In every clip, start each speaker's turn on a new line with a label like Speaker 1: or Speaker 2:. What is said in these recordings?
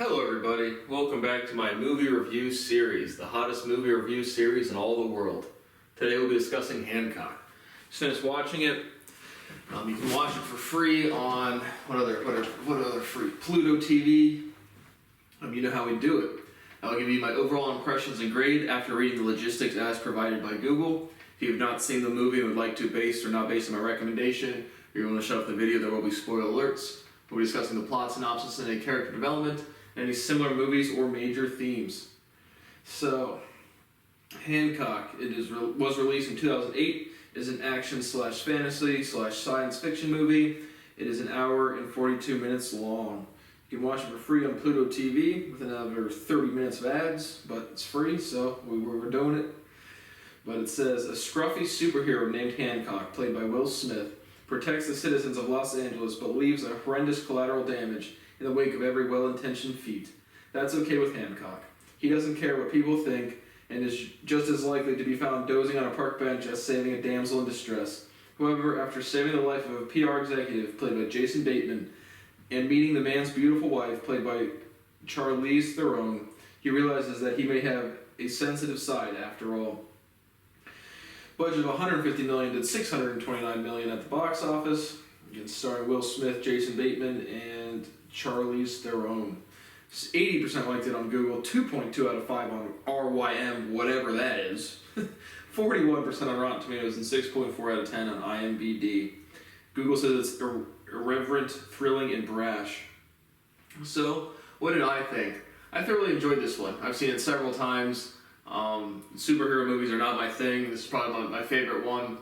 Speaker 1: Hello everybody, welcome back to my movie review series, the hottest movie review series in all the world. Today we'll be discussing Hancock. Just finished watching it. You can watch it for free on, what other free? Pluto TV. You know how we do it. I'll give you my overall impressions and grade after reading the logistics as provided by Google. If you have not seen the movie and would like to, based or not based on my recommendation, you're going to shut off the video, there will be spoiler alerts. We'll be discussing the plot synopsis and a character development, and any similar movies or major themes. So, Hancock, was released in 2008, is an action/fantasy/science fiction movie. It is an hour and 42 minutes long. You can watch it for free on Pluto TV with another 30 minutes of ads, but it's free, so we're doing it. But it says, a scruffy superhero named Hancock, played by Will Smith, protects the citizens of Los Angeles but leaves a horrendous collateral damage in the wake of every well-intentioned feat. That's okay with Hancock. He doesn't care what people think and is just as likely to be found dozing on a park bench as saving a damsel in distress. However, after saving the life of a PR executive, played by Jason Bateman, and meeting the man's beautiful wife, played by Charlize Theron, he realizes that he may have a sensitive side after all. Budget of $150 million did $629 million at the box office. Again, starring Will Smith, Jason Bateman, and Charlize Theron. 80% liked it on Google, 2.2 out of 5 on RYM, whatever that is. 41% on Rotten Tomatoes, and 6.4 out of 10 on IMDb. Google says it's irreverent, thrilling, and brash. So, what did I think? I thoroughly enjoyed this one. I've seen it several times. Superhero movies are not my thing. This is probably my favorite one.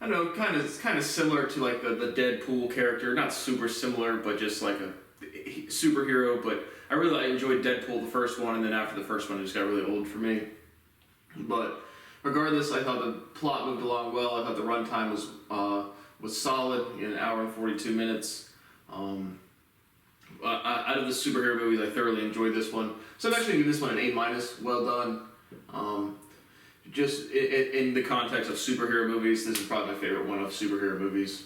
Speaker 1: I don't know, it's kind of similar to like the Deadpool character. Not super similar, but just like a superhero. But I really enjoyed Deadpool, the first one, and then after the first one, it just got really old for me. But regardless, I thought the plot moved along well. I thought the runtime was solid, an hour and 42 minutes. Out of the superhero movies, I thoroughly enjoyed this one. So I'm actually going to give this one an A-. Well done. Just in the context of superhero movies, this is probably my favorite one of superhero movies.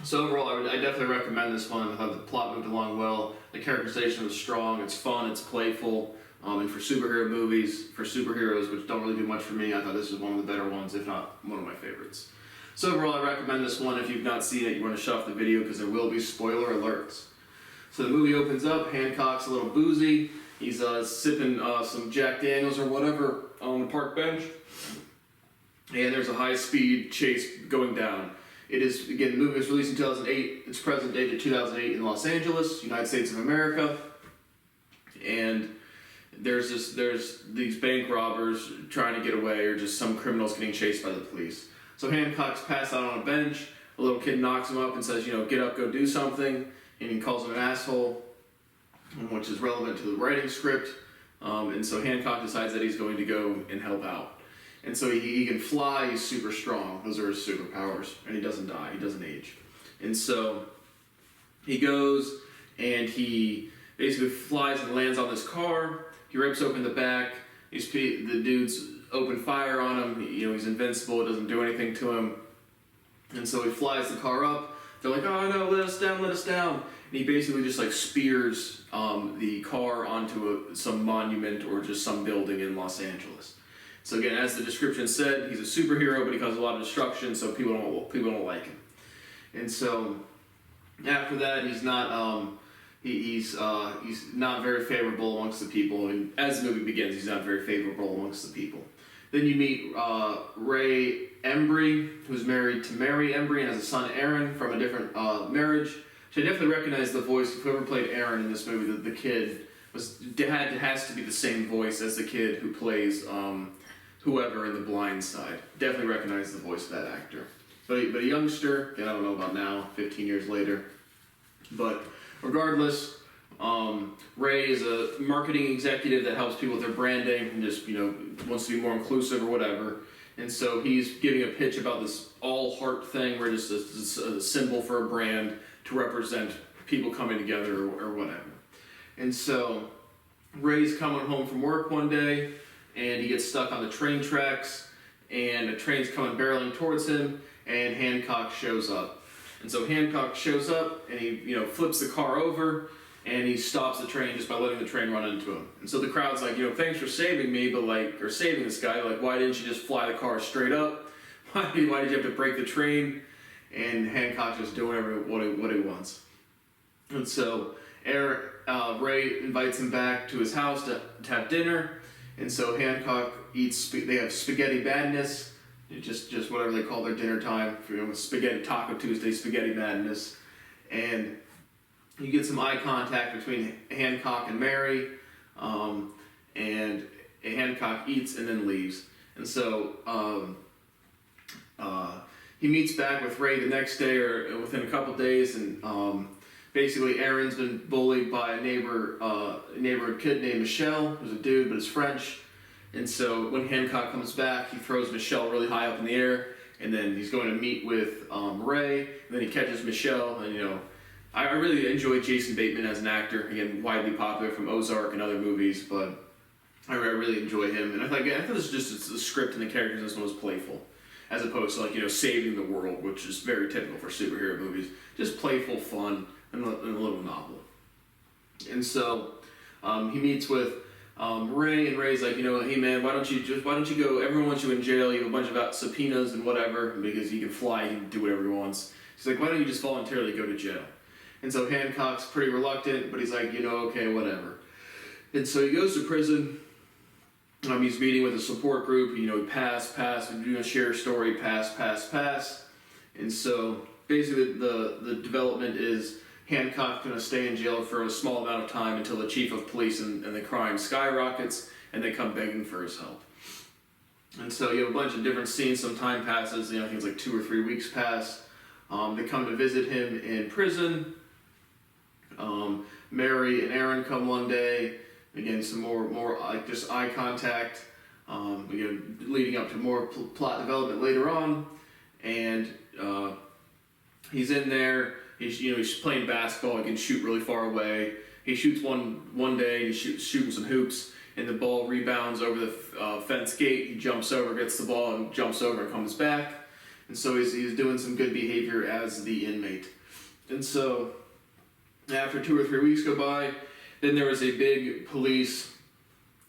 Speaker 1: So overall, I definitely recommend this one. I thought the plot moved along well. The characterization was strong. It's fun. It's playful. And for superhero movies, for superheroes, which don't really do much for me, I thought this was one of the better ones, if not one of my favorites. So overall, I recommend this one. If you've not seen it, you want to shut off the video because there will be spoiler alerts. So the movie opens up. Hancock's a little boozy. He's sipping some Jack Daniels or whatever on the park bench. And there's a high-speed chase going down. It is, again, the movie was released in 2008. It's present date to 2008 in Los Angeles, United States of America. And there's these bank robbers trying to get away, or just some criminals getting chased by the police. So Hancock's passed out on a bench. A little kid knocks him up and says, get up, go do something. And he calls him an asshole, which is relevant to the writing script. And so Hancock decides that he's going to go and help out. And so he can fly, he's super strong. Those are his superpowers. And he doesn't die, he doesn't age. And so he goes and he basically flies and lands on this car. He rips open the back. The dudes open fire on him. He's invincible, it doesn't do anything to him. And so he flies the car up. They're like, oh no, let us down. And he basically just like spears the car onto some monument or just some building in Los Angeles. So again, as the description said, he's a superhero, but he causes a lot of destruction, so people don't like him. And so after that, he's not he's not very favorable amongst the people. And as the movie begins, he's not very favorable amongst the people. Then you meet Ray Embry, who's married to Mary Embry and has a son, Aaron, from a different marriage. So I definitely recognize the voice. Whoever played Aaron in this movie, the kid, has to be the same voice as the kid who plays whoever in The Blind Side. Definitely recognize the voice of that actor. But a youngster, I don't know about now, 15 years later. But regardless, Ray is a marketing executive that helps people with their branding and just, wants to be more inclusive or whatever. And so he's giving a pitch about this all-heart thing where just a symbol for a brand to represent people coming together or whatever. And so Ray's coming home from work one day and he gets stuck on the train tracks and a train's coming barreling towards him and Hancock shows up. And so Hancock shows up and he flips the car over and he stops the train just by letting the train run into him. And so the crowd's like, thanks for saving me, but or saving this guy, like, why didn't you just fly the car straight up? Why did you have to break the train? And Hancock just doing what he wants. And so Ray invites him back to his house to have dinner. And so Hancock they have spaghetti madness, just whatever they call their dinner time, spaghetti Taco Tuesday, spaghetti madness. And you get some eye contact between Hancock and Mary, and Hancock eats and then leaves. And so he meets back with Ray the next day or within a couple days, and basically Aaron's been bullied by a neighborhood kid named Michelle, who's a dude but is French. And so when Hancock comes back, he throws Michelle really high up in the air, and then he's going to meet with Ray, and then he catches Michelle, and I really enjoy Jason Bateman as an actor. Again, widely popular from Ozark and other movies, but I really enjoy him. And I thought this was just the script and the characters in this one was playful, as opposed to saving the world, which is very typical for superhero movies. Just playful, fun, and a little novel. And so he meets with Ray, and Ray's like, hey man, why don't you go? Everyone wants you in jail. You have a bunch of subpoenas and whatever, because he can fly, he can do whatever he wants. He's like, why don't you just voluntarily go to jail? And so Hancock's pretty reluctant, but he's like, okay, whatever. And so he goes to prison. He's meeting with a support group. Pass. We're doing a share story. Pass. And so basically, the development is Hancock's going to stay in jail for a small amount of time until the chief of police and the crime skyrockets, and they come begging for his help. And so you have a bunch of different scenes. Some time passes. I think it's like 2 or 3 weeks pass. They come to visit him in prison. Mary and Aaron come one day. Again, some more just eye contact. Leading up to more plot development later on. And he's in there. He's playing basketball. He can shoot really far away. He shoots one day. He's shooting some hoops, and the ball rebounds over the fence gate. He jumps over, gets the ball, and jumps over and comes back. And so he's doing some good behavior as the inmate. And so after 2 or 3 weeks go by, then there was a big police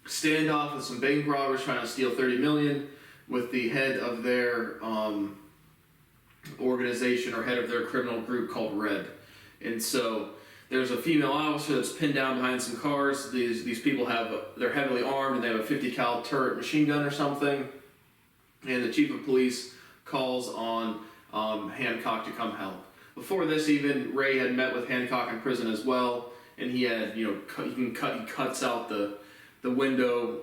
Speaker 1: standoff with some bank robbers trying to steal $30 million with the head of their organization or head of their criminal group called Red. And so there's a female officer that's pinned down behind some cars. These people they're heavily armed, and they have a 50 cal turret machine gun or something. And the chief of police calls on Hancock to come help. Before this, even Ray had met with Hancock in prison as well, and he had he cuts out the window,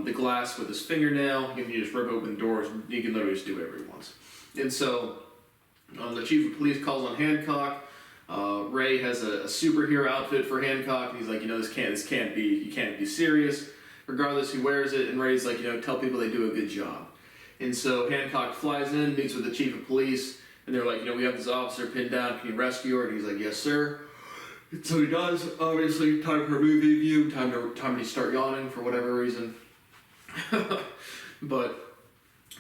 Speaker 1: the glass with his fingernail. He can just rip open the doors. He can literally just do whatever he wants. And so the chief of police calls on Hancock. Ray has a superhero outfit for Hancock, and he's like, this can't be, you can't be serious. Regardless, he wears it, and Ray's like, tell people they do a good job. And so Hancock flies in, meets with the chief of police, and they're like, we have this officer pinned down, can you rescue her? And he's like, yes, sir. And so he does. Obviously, time for a movie view, time to start yawning for whatever reason. But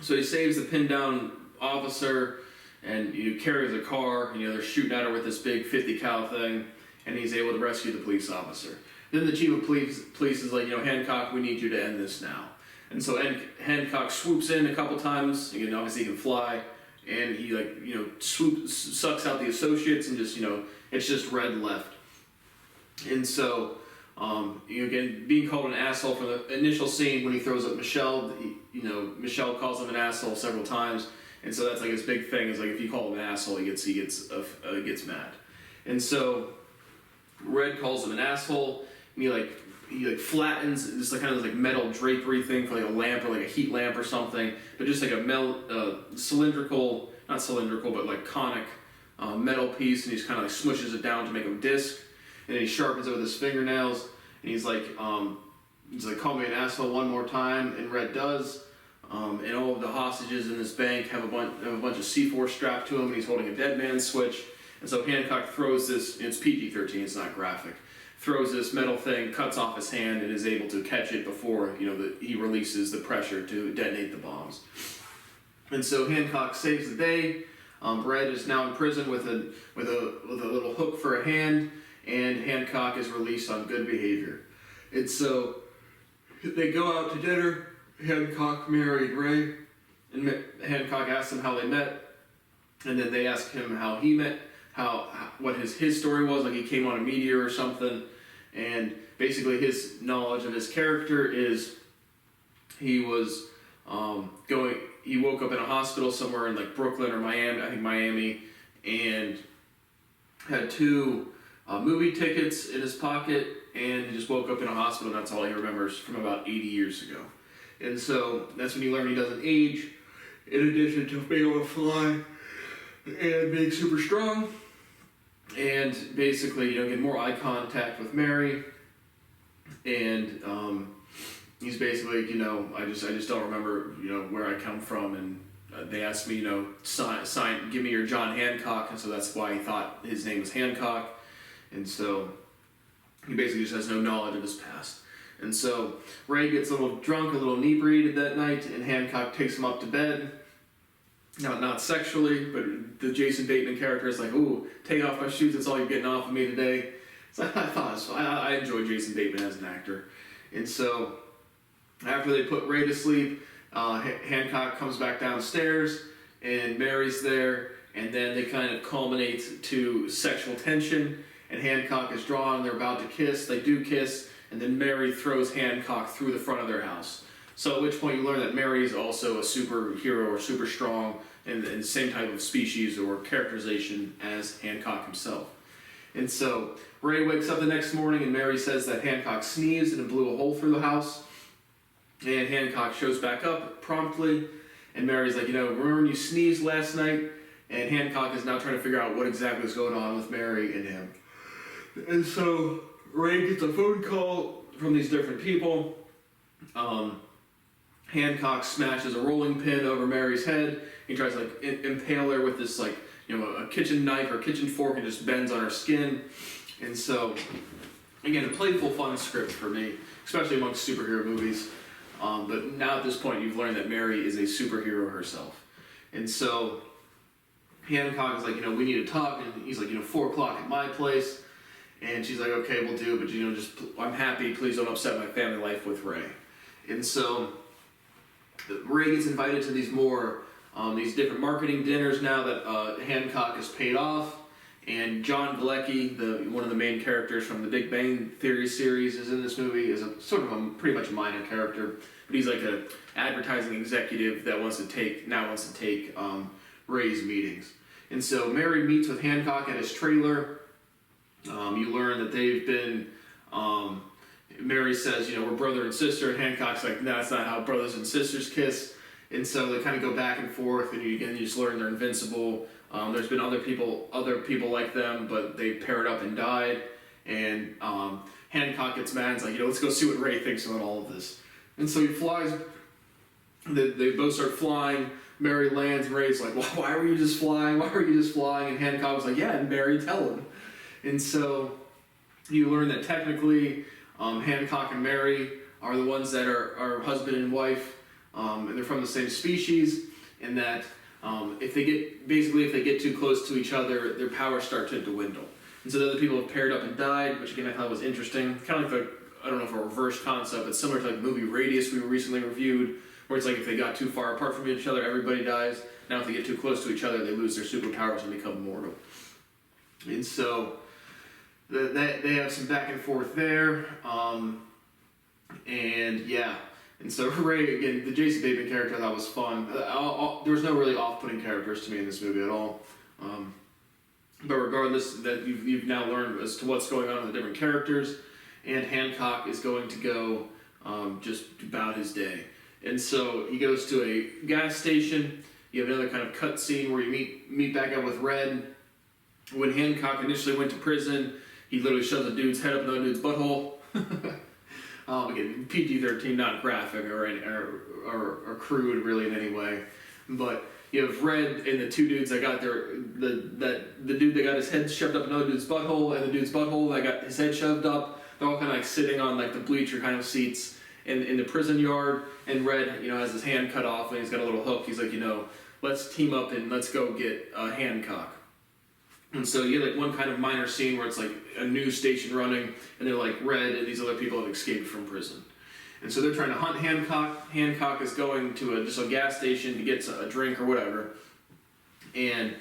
Speaker 1: so he saves the pinned down officer, and carries a car. They're shooting at her with this big 50 cal thing, and he's able to rescue the police officer. Then the chief of police is like, Hancock, we need you to end this now. And so Hancock swoops in a couple times. Obviously he can fly, and he sucks out the associates, and just it's just Red left. And so again, being called an asshole from the initial scene when he throws up Michelle, Michelle calls him an asshole several times. And so that's like his big thing is like if you call him an asshole, he gets mad. And so Red calls him an asshole, and he flattens this kind of metal drapery thing for a lamp or a heat lamp or something, but just a cylindrical, not cylindrical, but conic metal piece, and he just kind of smushes it down to make a disc, and then he sharpens it with his fingernails, and he's like, call me an asshole one more time, and Red does. And all of the hostages in this bank have a bunch of C4 strapped to him, and he's holding a dead man switch. And so Hancock throws this, it's PG-13, it's not graphic, throws this metal thing, cuts off his hand, and is able to catch it before he releases the pressure to detonate the bombs. And so Hancock saves the day. Red is now in prison with a little hook for a hand, and Hancock is released on good behavior. And so they go out to dinner. Hancock, Mary, and Ray, and Hancock asks them how they met, and then they ask him how he met, what his story was, like he came on a meteor or something, and basically his knowledge of his character is he was he woke up in a hospital somewhere in like Brooklyn or Miami, I think Miami, and had 2 movie tickets in his pocket, and he just woke up in a hospital, and that's all he remembers from about 80 years ago. And so that's when you learn he doesn't age, in addition to being able to fly and being super strong. And basically, get more eye contact with Mary. And he's basically, I just don't remember, where I come from. And they asked me, sign, give me your John Hancock. And so that's why he thought his name was Hancock. And so he basically just has no knowledge of his past. And so Ray gets a little drunk, a little inebriated that night, and Hancock takes him up to bed. Not sexually, but the Jason Bateman character is like, "Ooh, take off my shoes, that's all you're getting off of me today." So I enjoy Jason Bateman as an actor. And so after they put Ray to sleep, Hancock comes back downstairs, and Mary's there, and then they kind of culminate to sexual tension, and Hancock is drawn, they're about to kiss, they do kiss, and then Mary throws Hancock through the front of their house. So at which point you learn that Mary is also a superhero or super strong and the same type of species or characterization as Hancock himself. And so Ray wakes up the next morning and Mary says that Hancock sneezed and it blew a hole through the house. And Hancock shows back up promptly, and Mary's like, remember when you sneezed last night? And Hancock is now trying to figure out what exactly is going on with Mary and him. And so Ray gets a phone call from these different people. Hancock smashes a rolling pin over Mary's head. He tries to impale her with this a kitchen knife or kitchen fork, and just bends on her skin. And so, again, a playful, fun script for me, especially amongst superhero movies. But now at this point, you've learned that Mary is a superhero herself. And so Hancock is like, we need to talk. And he's like, 4 o'clock at my place. And she's like, okay, we'll do, but I'm happy, please don't upset my family life with Ray. And so Ray gets invited to these different marketing dinners now that Hancock has paid off. And John Galecki, one of the main characters from the Big Bang Theory series, is in this movie, is pretty much a minor character. But he's like an advertising executive that wants to take Ray's meetings. And so Mary meets with Hancock at his trailer. You learn that they've been, Mary says, we're brother and sister, and Hancock's like, no, that's not how brothers and sisters kiss. And so they kind of go back and forth, and you just learn they're invincible. There's been other people like them, but they paired up and died. And Hancock gets mad and is like, let's go see what Ray thinks about all of this. And so he flies, they both start flying. Mary lands, and Ray's like, well, why were you just flying? Why were you just flying? And Hancock was like, yeah, and Mary, tell him. And so you learn that technically Hancock and Mary are the ones that are husband and wife, and they're from the same species, and that if they get too close to each other, their powers start to dwindle. And so the other people have paired up and died, which again I thought was interesting. Kind of like I don't know if a reverse concept, but similar to the movie Radius we recently reviewed, where it's like if they got too far apart from each other, everybody dies. Now if they get too close to each other, they lose their superpowers and become mortal. And so they have some back and forth there, and yeah. And so Ray, again, the Jason Bateman character I thought was fun. There was no really off-putting characters to me in this movie at all. But regardless, that you've now learned as to what's going on with the different characters, and Hancock is going to go just about his day. And so he goes to a gas station. You have another kind of cut scene where you meet back up with Red. When Hancock initially went to prison, he literally shoves a dude's head up another dude's butthole. Again, PG-13, not graphic or crude really in any way. But you have Red and the two dudes that got the dude that got his head shoved up another dude's butthole, and the dude's butthole that got his head shoved up. They're all kind of like sitting on like the bleacher kind of seats in the prison yard. And Red, has his hand cut off and he's got a little hook. He's like, let's team up and let's go get Hancock. And so you get like one kind of minor scene where it's like a news station running, and they're like Red and these other people have escaped from prison. And so they're trying to hunt Hancock. Hancock is going to just a gas station to get a drink or whatever. And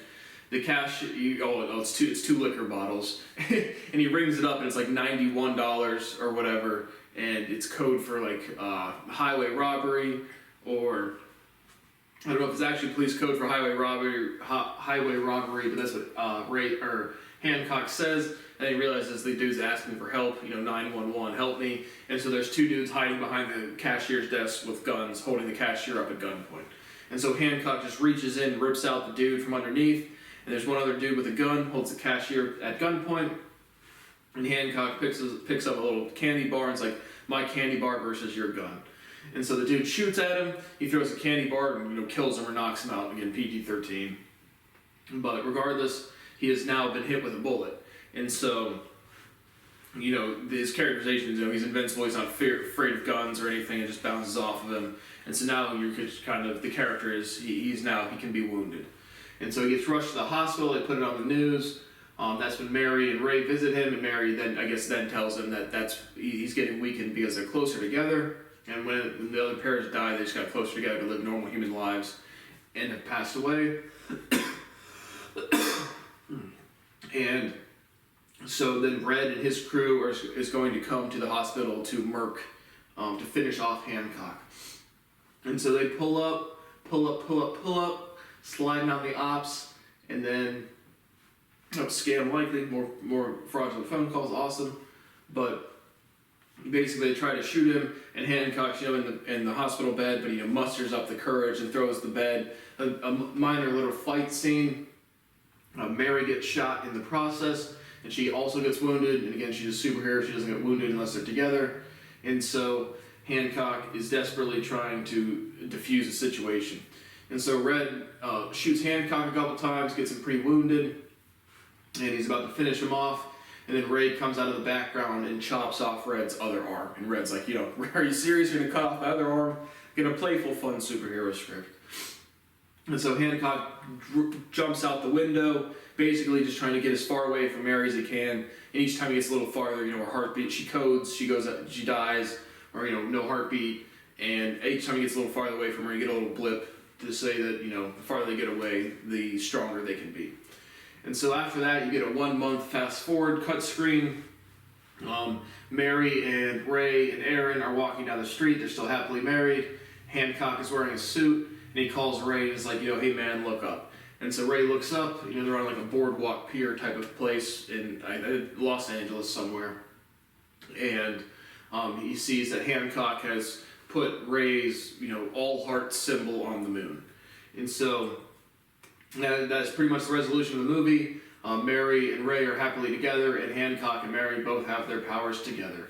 Speaker 1: the cash, it's two liquor bottles. And he rings it up and it's like $91 or whatever. And it's code for like highway robbery, or I don't know if it's actually police code for highway robbery, but that's what Hancock says. And he realizes the dude's asking for help, 911, help me. And so there's two dudes hiding behind the cashier's desk with guns, holding the cashier up at gunpoint. And so Hancock just reaches in, rips out the dude from underneath, and there's one other dude with a gun, holds the cashier at gunpoint, and Hancock picks up a little candy bar, and it's like, my candy bar versus your gun. And so the dude shoots at him, he throws a candy bar and kills him or knocks him out, again, PG-13. But regardless, he has now been hit with a bullet. And so, his characterization is, he's invincible, he's not afraid of guns or anything, it just bounces off of him. And so now you're just kind of, the character is, he can be wounded. And so he gets rushed to the hospital, they put it on the news. That's when Mary and Ray visit him, and Mary then tells him that he's getting weakened because they're closer together. And when the other parents die, they just got closer together to live normal human lives and have passed away. And so then Red and his crew is going to come to the hospital to Merck to finish off Hancock. And so they pull up, sliding on the ops, and then scam likely, more fraudulent phone calls, awesome. But basically they try to shoot him, and Hancock's in the hospital bed, but he musters up the courage and throws the bed. A minor little fight scene. Mary gets shot in the process, and she also gets wounded. And again, she's a superhero; she doesn't get wounded unless they're together. And so Hancock is desperately trying to defuse the situation. And so Red shoots Hancock a couple times, gets him pretty wounded, and he's about to finish him off. And then Ray comes out of the background and chops off Red's other arm. And Red's like, are you serious? You're going to cut off my other arm? Get a playful, fun superhero script. And so Hancock jumps out the window, basically just trying to get as far away from Mary as he can. And each time he gets a little farther, her heartbeat, she codes, she goes up, she dies, or, no heartbeat. And each time he gets a little farther away from her, you get a little blip to say that, the farther they get away, the stronger they can be. And so after that, you get a 1 month fast forward cut screen. Mary and Ray and Aaron are walking down the street. They're still happily married. Hancock is wearing a suit, and he calls Ray and is like, hey man, look up. And so Ray looks up. They're on like a boardwalk pier type of place in Los Angeles somewhere. And he sees that Hancock has put Ray's, all heart symbol on the moon. And so that's pretty much the resolution of the movie. Mary and Ray are happily together, and Hancock and Mary both have their powers together.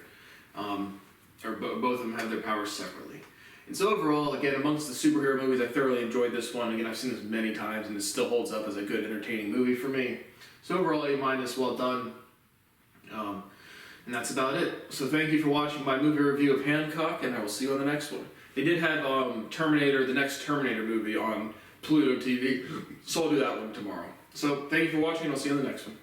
Speaker 1: Both of them have their powers separately. And so overall, again, amongst the superhero movies, I thoroughly enjoyed this one. Again, I've seen this many times, and it still holds up as a good, entertaining movie for me. So overall, A-, well done. And that's about it. So thank you for watching my movie review of Hancock, and I will see you on the next one. They did have the next Terminator movie on Pluto TV, so I'll do that one tomorrow. So thank you for watching, and I'll see you on the next one.